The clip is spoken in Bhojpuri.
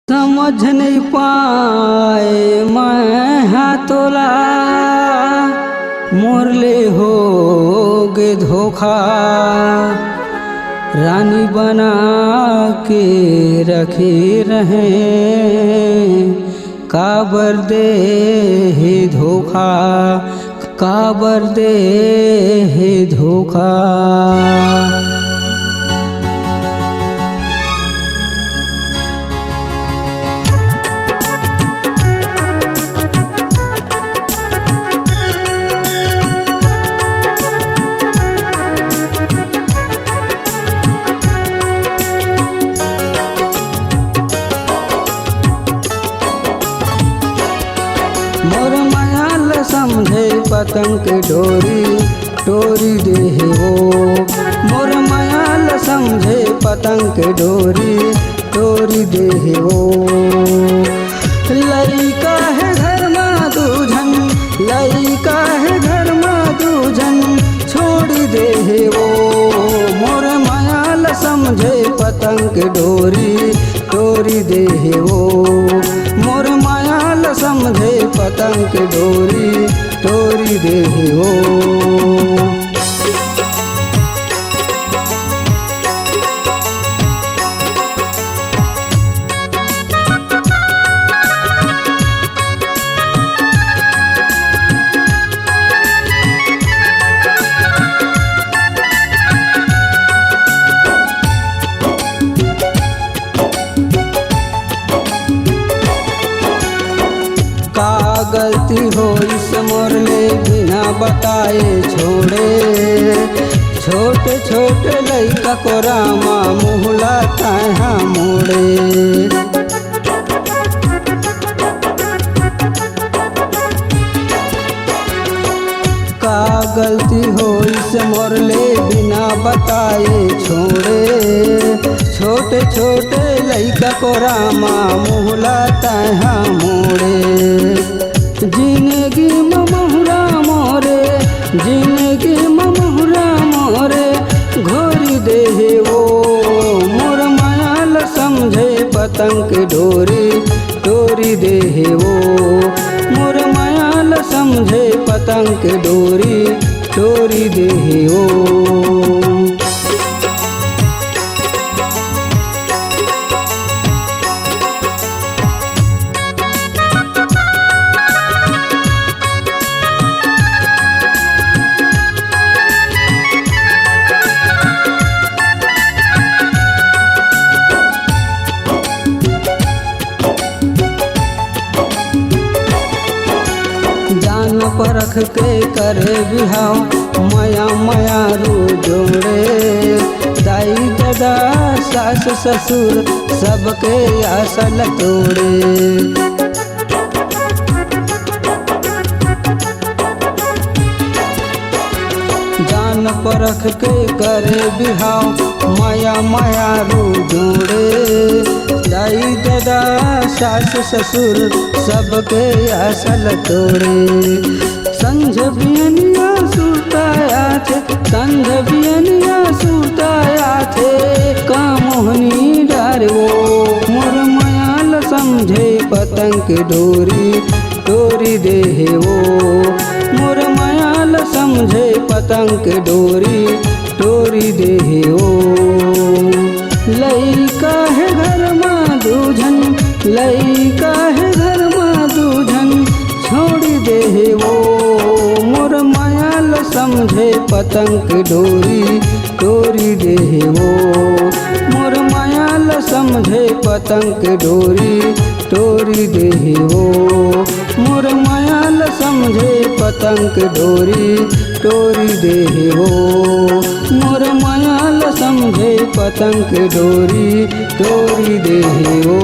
समझ नहीं पाए मैं हाथोला मोरले हो गे धोखा। रानी बना के रखे रहे काबर दे हे धोखा, काबर दे हे धोखा। मोर मायाल समझे पतंग के डोरी डोरी दे वो। मोर मायाल समझे पतंग के डोरी डोरी दे वो। लइका है घर में दूझन, लइका है घर में दूझन छोड़ दे वो। मोर मायाल समझे पतंग के डोरी डोरी दे वो। मोर मायाल समझे पतंग के डोरी डोरी दे हो। का गलती हो इस मोरले बिना बताए छोड़े। छोटे छोटे लइका को रामा मुहला ताहा मोड़े। का गलती हो इस मोरले बिना बताए छोड़े। छोटे छोटे लइका को रामा मुहला ताहा मोड़े। जिंदगी में महुरा मोरे, जिंदगी में महुरा मोरे घोरी दे वो। मोर मायाल समझे पतंग के डोरी डोरी दे वो। मोर मायाल समझे पतंग के डोरी डोरी दे वो। जान परख के करे बिहाव माया माया रू जोड़े। दाई दादा सास ससुर सबके आसल तोड़े। जान परख के करे बिहाव माया माया रू जोड़े। दाई दादा सास ससुर सबके असल तोड़े। संझ बियनिया सुताया थे, संझ बियनिया सुताया थे कामोहनी डार वो। मोर मायाल समझे पतंग के डोरी डोरी दे वो। मोर मायाल समझे पतंग के डोरी डोरी दे वो। लइका है घर में दूझन, लइका है घर में दूझन छोड़ दे वो। मोर मायाल समझे पतंग के डोरी डोरी दे वो। मोर मायाल समझे पतंग के डोरी डोरी दे वो। मोर मायाल समझे पतंग के डोरी डोरी दे वो। मोर मायाल समझे पतंग के डोरी डोरी दे वो।